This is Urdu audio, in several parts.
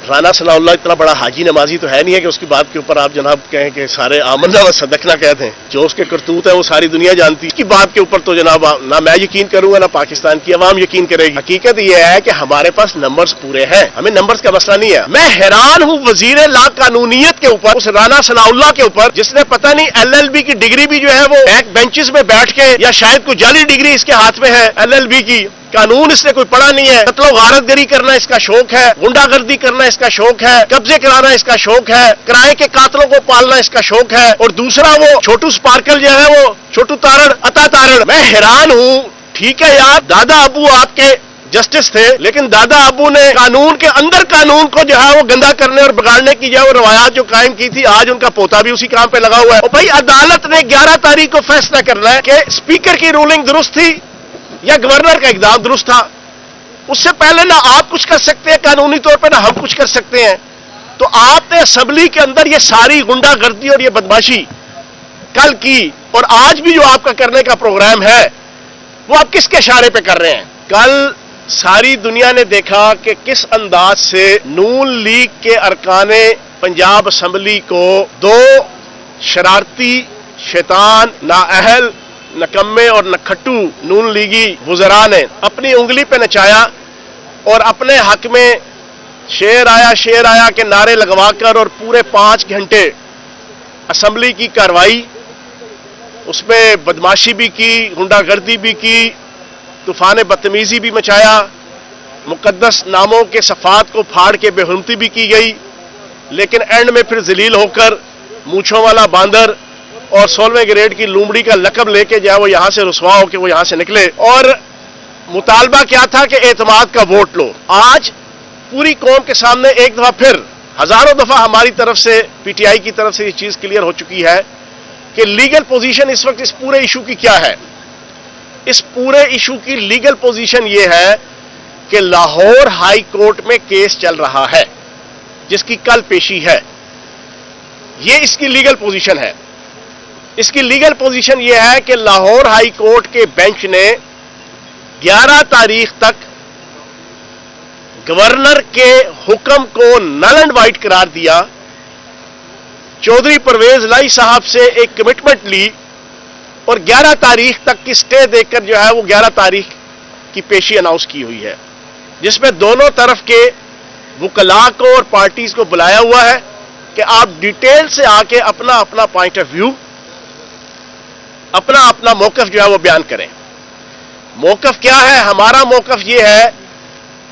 رانا ثناء اللہ اتنا بڑا حاجی نمازی تو ہے نہیں ہے کہ اس کی بات کے اوپر آپ جناب کہیں کہ سارے آمنا و صدقنا کہتے ہیں. جو اس کے کرتوت ہے وہ ساری دنیا جانتی ہے. اس کی بات کے اوپر تو جناب نہ میں یقین کروں گا نہ پاکستان کی عوام یقین کرے گی. حقیقت یہ ہے کہ ہمارے پاس نمبرز پورے ہیں, ہمیں نمبرز کا مسئلہ نہیں ہے. میں حیران ہوں وزیر لا قانونیت کے اوپر, اس رانا ثناء اللہ کے اوپر جس نے پتہ نہیں LLB کی ڈگری بھی جو ہے وہ بیک بینچز میں بیٹھ کے, یا شاید کوئی جعلی ڈگری اس کے ہاتھ میں ہے LLB کی, قانون اس نے کوئی پڑھا نہیں ہے. قتل و غارت گری کرنا اس کا شوق ہے, غنڈہ گردی کرنا اس کا شوق ہے, قبضے کرانا اس کا شوق ہے, کرائے کے قاتلوں کو پالنا اس کا شوق ہے. اور دوسرا وہ چھوٹو سپارکل جو ہے وہ چھوٹو تارڑ عطا تارڑ. میں حیران ہوں. ٹھیک ہے یار, دادا ابو آپ کے جسٹس تھے, لیکن دادا ابو نے قانون کے اندر قانون کو جو ہے وہ گندا کرنے اور بگاڑنے کی جو ہے وہ روایات جو قائم کی تھی, آج ان کا پوتا بھی اسی کام پہ لگا ہوا ہے. اور بھائی عدالت نے 11 تاریخ کو فیصلہ کرنا ہے کہ اسپیکر کی رولنگ درست تھی یا گورنر کا اقدام درست تھا. اس سے پہلے نہ آپ کچھ کر سکتے ہیں قانونی طور پہ, نہ ہم کچھ کر سکتے ہیں. تو آپ نے اسمبلی کے اندر یہ ساری غنڈہ گردی اور یہ بدماشی کل کی, اور آج بھی جو آپ کا کرنے کا پروگرام ہے وہ آپ کس کے اشارے پہ کر رہے ہیں؟ کل ساری دنیا نے دیکھا کہ کس انداز سے نون لیگ کے ارکان پنجاب اسمبلی کو دو شرارتی شیطان نااہل نکمے اور نکھٹو نون لیگی وزراء نے اپنی انگلی پہ نچایا اور اپنے حق میں شیر آیا کہ نعرے لگوا کر اور پورے 5 گھنٹے اسمبلی کی کارروائی, اس میں بدماشی بھی کی, غنڈہ گردی بھی کی, طوفان بدتمیزی بھی مچایا, مقدس ناموں کے صفحات کو پھاڑ کے بے حرمتی بھی کی گئی. لیکن اینڈ میں پھر ذلیل ہو کر مونچھوں والا باندر اور 16ویں گریڈ کی لومڑی کا لقب لے کے جائے وہ یہاں سے رسوا ہو کے وہ یہاں سے نکلے. اور مطالبہ کیا تھا کہ اعتماد کا ووٹ لو. آج پوری قوم کے سامنے ایک دفعہ پھر, ہزاروں دفعہ ہماری طرف سے PTI کی طرف سے یہ چیز کلیئر ہو چکی ہے کہ لیگل پوزیشن اس وقت اس پورے ایشو کی کیا ہے. اس پورے ایشو کی لیگل پوزیشن یہ ہے کہ لاہور ہائی کورٹ میں کیس چل رہا ہے جس کی کل پیشی ہے. یہ اس کی لیگل پوزیشن ہے. اس کی لیگل پوزیشن یہ ہے کہ لاہور ہائی کورٹ کے بینچ نے 11 تاریخ تک گورنر کے حکم کو نل اینڈ وائٹ قرار دیا, چودھری پرویز لائی صاحب سے ایک کمٹمنٹ لی اور 11 تاریخ تک کی سٹے دے کر جو ہے وہ 11 تاریخ کی پیشی اناؤنس کی ہوئی ہے, جس میں دونوں طرف کے وکلاء کو اور پارٹیز کو بلایا ہوا ہے کہ آپ ڈیٹیل سے آ کے اپنا اپنا پوائنٹ آف ویو, اپنا اپنا موقف جو ہے وہ بیان کریں. موقف کیا ہے؟ ہمارا موقف یہ ہے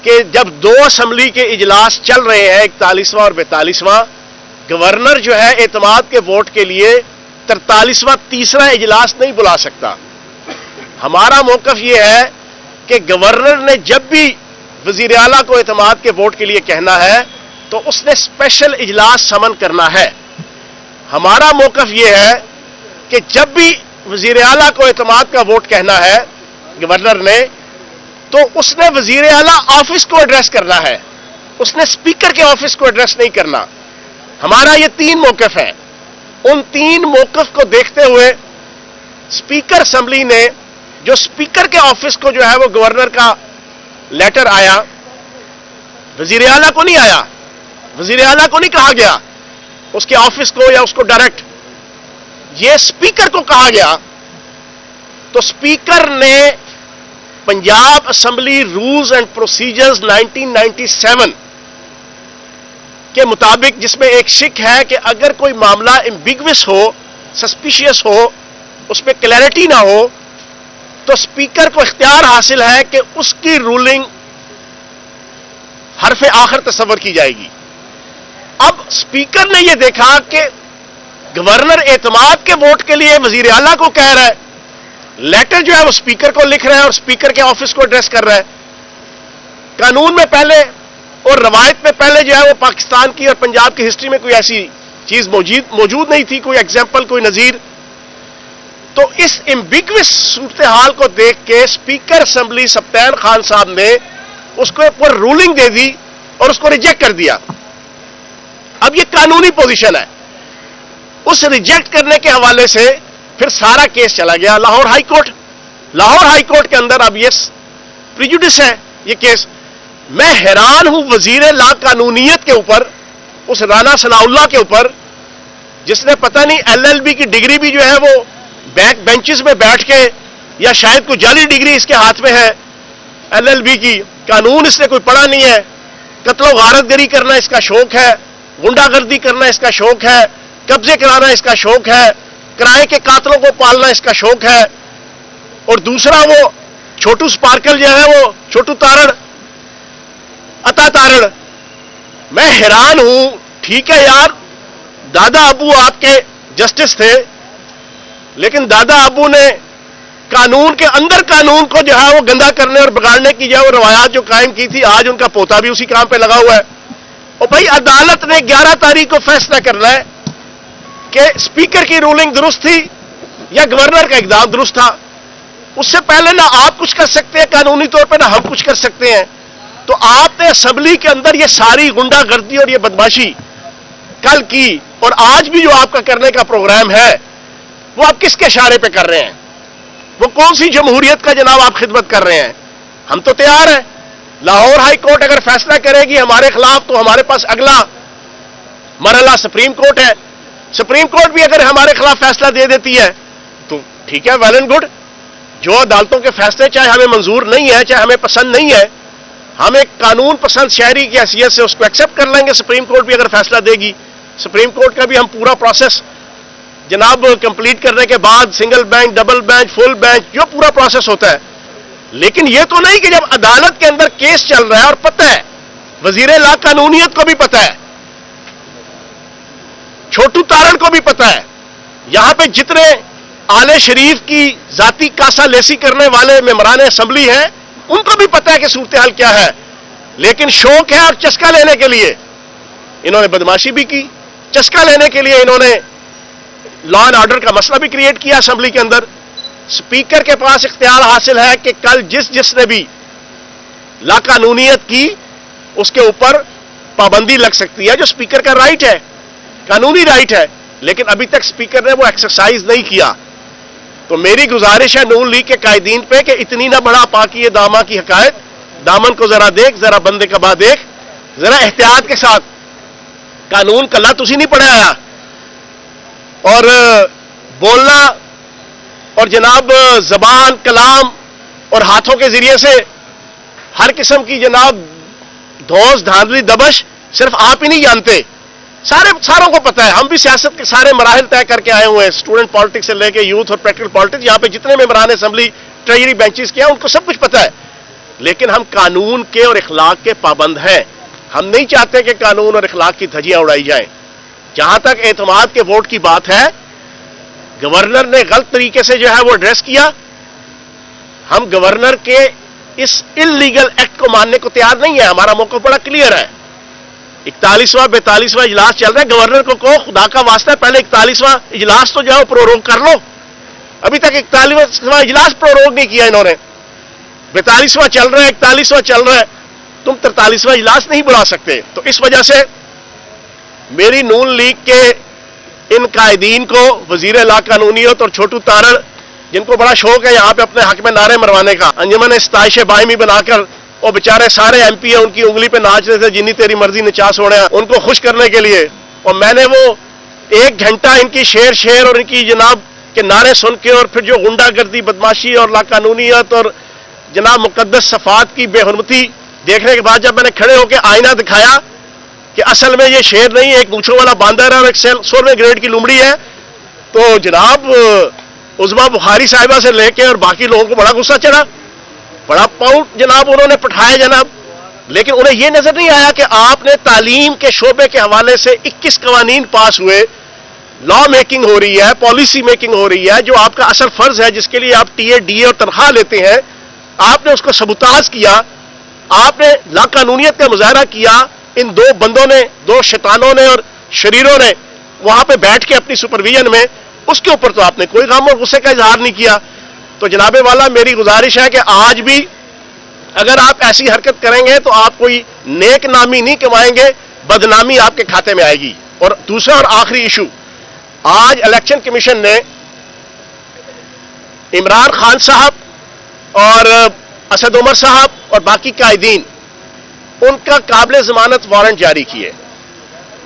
کہ جب 2 اسمبلی کے اجلاس چل رہے ہیں 41واں اور 42واں, گورنر جو ہے اعتماد کے ووٹ کے لیے 43واں تیسرا اجلاس نہیں بلا سکتا. ہمارا موقف یہ ہے کہ گورنر نے جب بھی وزیر اعلیٰ کو اعتماد کے ووٹ کے لیے کہنا ہے تو اس نے اسپیشل اجلاس سمن کرنا ہے. ہمارا موقف یہ ہے کہ جب بھی وزیر اعلیٰ کو اعتماد کا ووٹ کہنا ہے گورنر نے, تو اس نے وزیر اعلیٰ آفس کو ایڈریس کرنا ہے, اس نے اسپیکر کے آفس کو ایڈریس نہیں کرنا. ہمارا یہ 3 موقف ہے. ان 3 موقف کو دیکھتے ہوئے اسپیکر اسمبلی نے, جو اسپیکر کے آفس کو جو ہے وہ گورنر کا لیٹر آیا, وزیر اعلیٰ کو نہیں آیا, وزیر اعلیٰ کو نہیں کہا گیا اس کے آفس کو یا اس کو ڈائریکٹ, یہ اسپیکر کو کہا گیا. تو اسپیکر نے Punjab assembly rules and procedures 1997 کے مطابق, جس میں ایک شک ہے کہ اگر کوئی معاملہ ایمبیگوس ہو, سسپیشیس ہو, اس میں کلیئرٹی نہ ہو, تو اسپیکر کو اختیار حاصل ہے کہ اس کی رولنگ حرف آخر تصور کی جائے گی. اب اسپیکر نے یہ دیکھا کہ گورنر اعتماد کے ووٹ کے لیے وزیر اعلیٰ کو کہہ رہا ہے, لیٹر جو ہے وہ اسپیکر کو لکھ رہا ہے اور اسپیکر کے آفس کو ایڈریس کر رہا ہے. قانون میں پہلے اور روایت میں پہلے جو ہے وہ پاکستان کی اور پنجاب کی ہسٹری میں کوئی ایسی چیز موجود نہیں تھی, کوئی ایگزامپل, کوئی نظیر. تو اس ایمبیگوس صورتحال کو دیکھ کے اسپیکر اسمبلی سبطین خان صاحب نے اس کو ایک رولنگ دے دی اور اس کو ریجیکٹ کر دیا. اب یہ قانونی پوزیشن ہے. اس ریجیکٹ کرنے کے حوالے سے پھر سارا کیس چلا گیا Lahore high court. Lahore high court کے اندر اب یہ پریجوڈس ہے یہ کیس. میں حیران ہوں وزیر لا قانونیت کے اوپر، اس رانا ثناء اللہ کے اوپر، جس نے پتہ نہیں LLB کی ڈگری بھی جو ہے وہ بیک بینچز میں بیٹھ کے، یا شاید کوئی جعلی ڈگری اس کے ہاتھ میں ہے LLB کی، قانون اس نے کوئی پڑھا نہیں ہے، قتل و غارت گری کرنا اس کا شوق ہے، غنڈہ گردی کرنا اس کا شوق ہے، قبضے کرانا اس کا شوق ہے، کرائے کے قاتلوں کو پالنا اس کا شوق ہے، اور دوسرا وہ چھوٹو سپارکل جو ہے وہ چھوٹو تارڑ، عطا تارڑ. میں حیران ہوں. ٹھیک ہے یار، دادا ابو آپ کے جسٹس تھے، لیکن دادا ابو نے قانون کے اندر قانون کو جو ہے وہ گندا کرنے اور بگاڑنے کی جو ہے وہ روایات جو قائم کی تھی، آج ان کا پوتا بھی اسی کام پہ لگا ہوا ہے. اور بھائی عدالت نے 11 تاریخ کو فیصلہ کرنا ہے کہ اسپیکر کی رولنگ درست تھی یا گورنر کا اقدام درست تھا. اس سے پہلے نہ آپ کچھ کر سکتے ہیں قانونی طور پہ، نہ ہم کچھ کر سکتے ہیں. تو آپ نے اسمبلی کے اندر یہ ساری غنڈہ گردی اور یہ بدماشی کل کی، اور آج بھی جو آپ کا کرنے کا پروگرام ہے وہ آپ کس کے اشارے پہ کر رہے ہیں؟ وہ کون سی جمہوریت کا جناب آپ خدمت کر رہے ہیں؟ ہم تو تیار ہیں. لاہور ہائی کورٹ اگر فیصلہ کرے گی ہمارے خلاف تو ہمارے پاس اگلا مرحلہ سپریم کورٹ ہے. سپریم کورٹ بھی اگر ہمارے خلاف فیصلہ دے دیتی ہے تو ٹھیک ہے، ویل اینڈ گڈ. جو عدالتوں کے فیصلے چاہے ہمیں منظور نہیں ہے، چاہے ہمیں پسند نہیں ہے، ہم ایک قانون پسند شہری کی حیثیت سے اس کو ایکسپٹ کر لیں گے. سپریم کورٹ بھی اگر فیصلہ دے گی، سپریم کورٹ کا بھی ہم پورا پروسیس جناب کمپلیٹ کرنے کے بعد single bench, double bench, full bench, جو پورا پروسیس ہوتا ہے. لیکن یہ تو نہیں کہ جب عدالت کے اندر کیس چل رہا ہے اور پتہ ہے، وزیر لا قانونیت کو بھی پتہ ہے، چھوٹو تارڑ کو بھی پتہ ہے، یہاں پہ جتنے آل شریف کی ذاتی کاسا لیسی کرنے والے ممبران اسمبلی ہیں ان کو بھی پتہ ہے کہ صورتحال کیا ہے. لیکن شوق ہے اور چسکا لینے کے لیے انہوں نے بدماشی بھی کی، چسکا لینے کے لیے انہوں نے لا اینڈ آرڈر کا مسئلہ بھی کریٹ کیا اسمبلی کے اندر. اسپیکر کے پاس اختیار حاصل ہے کہ کل جس نے بھی لا قانونیت کی اس کے اوپر پابندی لگ سکتی ہے، جو اسپیکر کا رائٹ ہے، قانونی رائٹ ہے. لیکن ابھی تک اسپیکر نے وہ ایکسرسائز نہیں کیا. تو میری گزارش ہے نون لیگ کے قائدین پہ کہ اتنی نہ بڑا پاکی دامہ کی حقائق، دامن کو ذرا دیکھ، ذرا بندے کا با دیکھ، ذرا احتیاط کے ساتھ. قانون کلا تسی نہیں پڑھایا، اور بولنا اور جناب زبان، کلام اور ہاتھوں کے ذریعے سے ہر قسم کی جناب دھوس دھاندلی دبش صرف آپ ہی نہیں جانتے، ساروں کو پتہ ہے. ہم بھی سیاست کے سارے مراحل طے کر کے آئے ہوئے ہیں، اسٹوڈنٹ پالیٹکس سے لے کے یوتھ اور پریکٹیکل پالیٹکس. یہاں پہ جتنے ممبران اسمبلی ٹریجری بینچز کے ہیں ان کو سب کچھ پتہ ہے. لیکن ہم قانون کے اور اخلاق کے پابند ہیں. ہم نہیں چاہتے کہ قانون اور اخلاق کی دھجیاں اڑائی جائیں. جہاں تک اعتماد کے ووٹ کی بات ہے، گورنر نے غلط طریقے سے جو ہے وہ ایڈریس کیا. ہم گورنر کے اس انلیگل ایکٹ کو ماننے کو تیار نہیں ہے. ہمارا موقف بڑا کلیئر ہے. 41واں 42واں اجلاس چل رہا ہے. گورنر کو کہو خدا کا واسطہ ہے پہلے 41واں اجلاس تو جو ہے پروروگ کر لو. ابھی تک 41واں اجلاس پروروگ نہیں کیا انہوں نے. 42واں چل رہا ہے، 41واں چل رہا ہے، تم 43واں اجلاس نہیں بلا سکتے. تو اس وجہ سے میری نون لیگ کے ان قائدین کو، وزیر لا قانونیت اور چھوٹو تارڑ جن کو بڑا شوق ہے یہاں پہ اپنے حق میں نعرے مروانے کا، انجمن ستائش باہمی بنا کر وہ بیچارے سارے MP ہیں ان کی انگلی پہ ناچ رہے تھے، جنی تیری مرضی نچا سوڑیا، ان کو خوش کرنے کے لیے. اور میں نے وہ 1 گھنٹہ ان کی شیر اور ان کی جناب کے نعرے سن کے، اور پھر جو غنڈہ گردی، بدماشی اور لا قانونیت اور جناب مقدس صفات کی بے حرمتی دیکھنے کے بعد جب میں نے کھڑے ہو کے آئینہ دکھایا کہ اصل میں یہ شیر نہیں، ایک مونچھوں والا باندر ہے اور ایک 16ویں گریڈ کی لومڑی ہے، تو جناب عظما بخاری صاحبہ سے لے کے اور باقی لوگوں کو بڑا غصہ چڑھا، بڑا پاؤنڈ جناب انہوں نے پٹھایا جناب. لیکن انہیں یہ نظر نہیں آیا کہ آپ نے تعلیم کے شعبے کے حوالے سے 21 قوانین پاس ہوئے، لا میکنگ ہو رہی ہے، پالیسی میکنگ ہو رہی ہے، جو آپ کا اصل فرض ہے، جس کے لیے آپ ٹی اے ڈی اے اور تنخواہ لیتے ہیں. آپ نے اس کو سبوتاژ کیا، آپ نے لا قانونیت کا مظاہرہ کیا. ان 2 بندوں نے، 2 شیطانوں نے اور شریروں نے وہاں پہ بیٹھ کے اپنی سپرویژن میں، اس کے اوپر تو آپ نے کوئی غم اور غصے کا اظہار نہیں کیا. تو جناب والا میری گزارش ہے کہ آج بھی اگر آپ ایسی حرکت کریں گے تو آپ کوئی نیک نامی نہیں کمائیں گے، بدنامی آپ کے کھاتے میں آئے گی. اور دوسرا اور آخری ایشو، آج الیکشن کمیشن نے عمران خان صاحب اور اسد عمر صاحب اور باقی قائدین ان کا قابل ضمانت وارنٹ جاری کیے.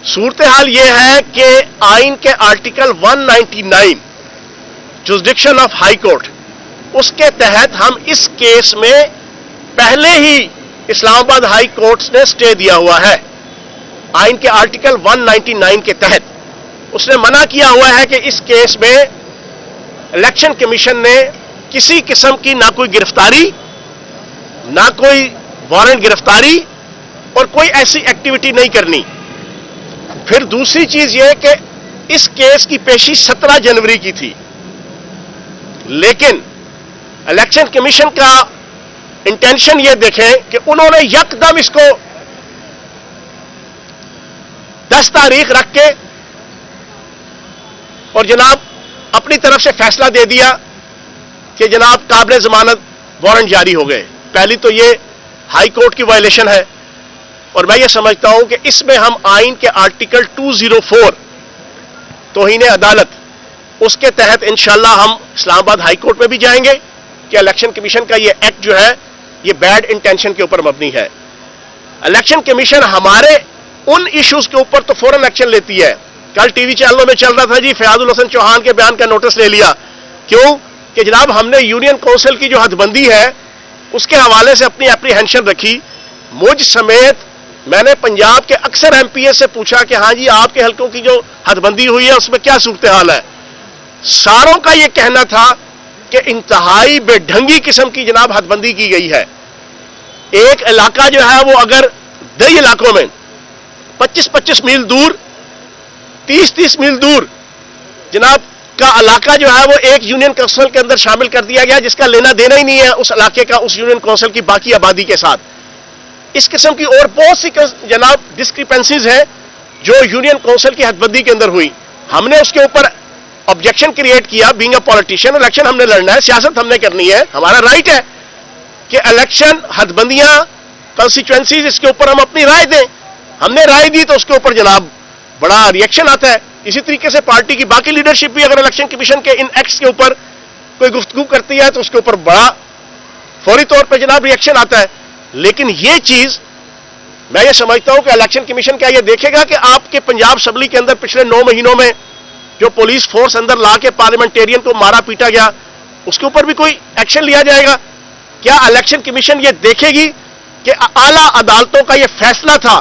صورتحال یہ ہے کہ آئین کے article 199 jurisdiction of high court, اس کے تحت ہم اس کیس میں پہلے ہی اسلام آباد ہائی کورٹ نے سٹے دیا ہوا ہے. آئین کے آرٹیکل 199 کے تحت اس نے منع کیا ہوا ہے کہ اس کیس میں الیکشن کمیشن نے کسی قسم کی نہ کوئی گرفتاری، نہ کوئی وارنٹ گرفتاری اور کوئی ایسی ایکٹیویٹی نہیں کرنی. پھر دوسری چیز یہ کہ اس کیس کی پیشی 17 جنوری کی تھی، لیکن الیکشن کمیشن کا انٹینشن یہ دیکھیں کہ انہوں نے یکدم اس کو 10 تاریخ رکھ کے اور جناب اپنی طرف سے فیصلہ دے دیا کہ جناب قابل ضمانت وارنٹ جاری ہو گئے. پہلی تو یہ ہائی کورٹ کی وائلیشن ہے، اور میں یہ سمجھتا ہوں کہ اس میں ہم آئین کے آرٹیکل 204 توہین عدالت، اس کے تحت انشاءاللہ ہم اسلام آباد ہائی کورٹ میں بھی جائیں گے کہ الیکشن کمیشن کا یہ ایکٹ جو ہے یہ بیڈ انٹینشن کے اوپر مبنی ہے. الیکشن کمیشن ہمارے ان ایشوز کے اوپر تو فوراً ایکشن لیتی ہے. کل ٹی وی چینلوں میں چل رہا تھا جی فیاض الحسن چوہان کے بیان کا نوٹس لے لیا. کیوں کہ جناب ہم نے یونین کونسل کی جو حد بندی ہے اس کے حوالے سے اپنی اپریہنشن رکھی. مجھ سمیت میں نے پنجاب کے اکثر ایم پی ایس سے پوچھا کہ ہاں جی آپ کے حلقوں کی جو حد بندی ہوئی ہے اس میں کیا صورتحال ہے. ساروں کا یہ کہنا تھا کہ انتہائی بے ڈھنگی قسم کی جناب حد بندی کی گئی ہے. ایک علاقہ جو ہے وہ اگر 2 علاقوں میں 25-25 میل دور، 30-30 میل دور جناب کا علاقہ جو ہے وہ ایک یونین کونسل کے اندر شامل کر دیا گیا، جس کا لینا دینا ہی نہیں ہے اس علاقے کا اس یونین کونسل کی باقی آبادی کے ساتھ. اس قسم کی اور بہت سی جناب ڈسکریپنسیز ہیں جو یونین کونسل کی حد بندی کے اندر ہوئی. ہم نے اس کے اوپر آبجیکشن کریٹ کیا. بینگ اے پولیٹیشین، الیکشن ہم نے لڑنا ہے، سیاست ہم نے کرنی ہے، ہمارا رائٹ ہے کہ الیکشن، حد بندیاں، کنسٹیچوئنسیز، اس کے اوپر ہم اپنی رائے دیں. ہم نے رائے دی تو اس کے اوپر جناب بڑا ریئیکشن آتا ہے. اسی طریقے سے پارٹی کی باقی لیڈرشپ بھی اگر الیکشن کمیشن کے ان ایکٹس کے اوپر کوئی گفتگو کرتی ہے تو اس کے اوپر بڑا فوری طور پہ جناب ریئیکشن آتا ہے. لیکن یہ چیز میں یہ سمجھتا ہوں کہ الیکشن کمیشن کیا یہ دیکھے گا کہ آپ کے پنجاب اسمبلی کے اندر پچھلے 9 مہینوں میں جو پولیس فورس اندر لا کے پارلیمنٹیرین کو مارا پیٹا گیا اس کے اوپر بھی کوئی ایکشن لیا جائے گا؟ کیا الیکشن کمیشن یہ دیکھے گی کہ اعلیٰ عدالتوں کا یہ فیصلہ تھا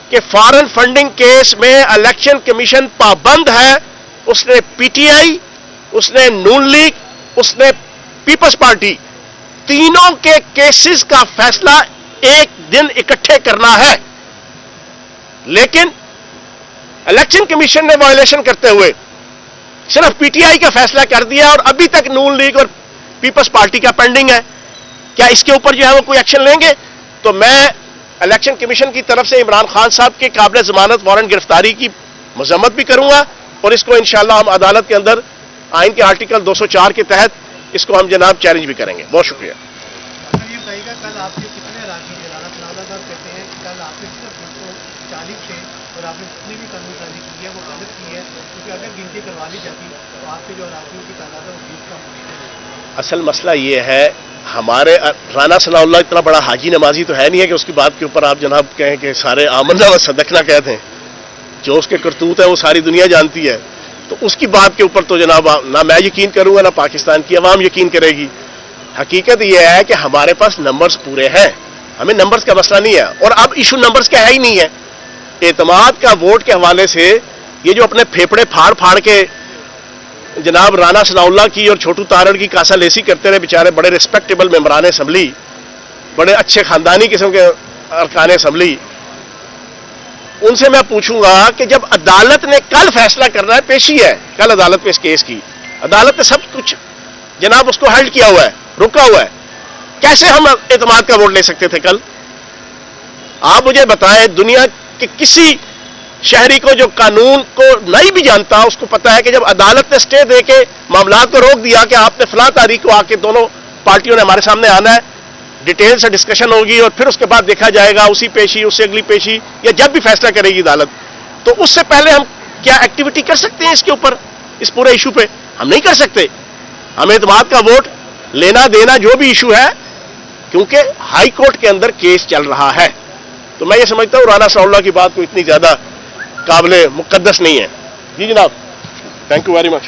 کہ فارن فنڈنگ کیس میں الیکشن کمیشن پابند ہے؟ اس نے پی ٹی آئی، اس نے نون لیگ، اس نے پیپلز پارٹی، تینوں کے کیسز کا فیصلہ ایک دن اکٹھے کرنا ہے. لیکن الیکشن کمیشن نے وائلیشن کرتے ہوئے صرف پی ٹی آئی کا فیصلہ کر دیا اور ابھی تک نون لیگ اور پیپلز پارٹی کا پینڈنگ ہے. کیا اس کے اوپر جو ہے وہ کوئی ایکشن لیں گے؟ تو میں الیکشن کمیشن کی طرف سے عمران خان صاحب کے قابل ضمانت وارنٹ گرفتاری کی مذمت بھی کروں گا، اور اس کو انشاءاللہ ہم عدالت کے اندر آئین کے آرٹیکل 204 کے تحت اس کو ہم جناب چیلنج بھی کریں گے. بہت شکریہ. کل آپ کے کتنے راضی ہیں؟ رانا ثناء اللہ صاحب کہتے ہیں کہ کل آپ کے صرف 240 تھے اور آپ نے جتنی بھی قانون سازی کی ہے وہ غلط کی ہے، کیونکہ اگر گنتی کروا لی جاتی تو آپ کے جو راضیوں کی تعداد ہے وہ 20 کم ہوئی. اصل مسئلہ یہ ہے، ہمارے رانا ثناء اللہ اتنا بڑا حاجی نمازی تو ہے نہیں ہے کہ اس کی بات کے اوپر آپ جناب کہیں کہ سارے آمنا و صدقنا کہتے ہیں. جو اس کے کرتوت ہے وہ ساری دنیا جانتی ہے، تو اس کی بات کے اوپر تو جناب نہ میں یقین کروں گا نہ پاکستان کی عوام یقین کرے گی. حقیقت یہ ہے کہ ہمارے پاس نمبرز پورے ہیں، ہمیں نمبرز کا مسئلہ نہیں ہے، اور اب ایشو نمبرز کا ہے ہی نہیں ہے. اعتماد کا ووٹ کے حوالے سے یہ جو اپنے پھیپڑے پھاڑ پھاڑ کے جناب رانا ثناء اللہ کی اور چھوٹو تارڑ کی کاسا لیسی کرتے رہے بیچارے بڑے ریسپیکٹیبل ممبران اسمبلی، بڑے اچھے خاندانی قسم کے ارکان اسمبلی، ان سے میں پوچھوں گا کہ جب عدالت نے کل فیصلہ کرنا ہے، پیشی ہے کل عدالت میں اس کیس کی، عدالت نے سب کچھ جناب اس کو ہیلڈ کیا ہوا ہے، رکا ہوا ہے، کیسے ہم اعتماد کا ووٹ لے سکتے تھے کل؟ آپ مجھے بتائیں، دنیا کے کسی شہری کو جو قانون کو نہیں بھی جانتا اس کو پتا ہے کہ جب عدالت نے سٹے دے کے معاملات کو روک دیا کہ آپ نے فلاں تاریخ کو آ کے دونوں پارٹیوں نے ہمارے سامنے آنا ہے، ڈیٹیل سے ڈسکشن ہوگی اور پھر اس کے بعد دیکھا جائے گا اسی پیشی، اس سے اگلی پیشی، یا جب بھی فیصلہ کرے گی عدالت، تو اس سے پہلے ہم کیا ایکٹیویٹی کر سکتے ہیں اس کے اوپر، اس پورے ایشو پہ؟ ہم نہیں کر سکتے. ہم اعتماد کا ووٹ لینا دینا جو بھی ایشو ہے، کیونکہ ہائی کورٹ کے اندر کیس چل رہا ہے، تو میں یہ سمجھتا ہوں رانا ثناء اللہ کی بات کو اتنی زیادہ قابل مقدس نہیں ہے. جی جناب, تھینک یو ویری مچ.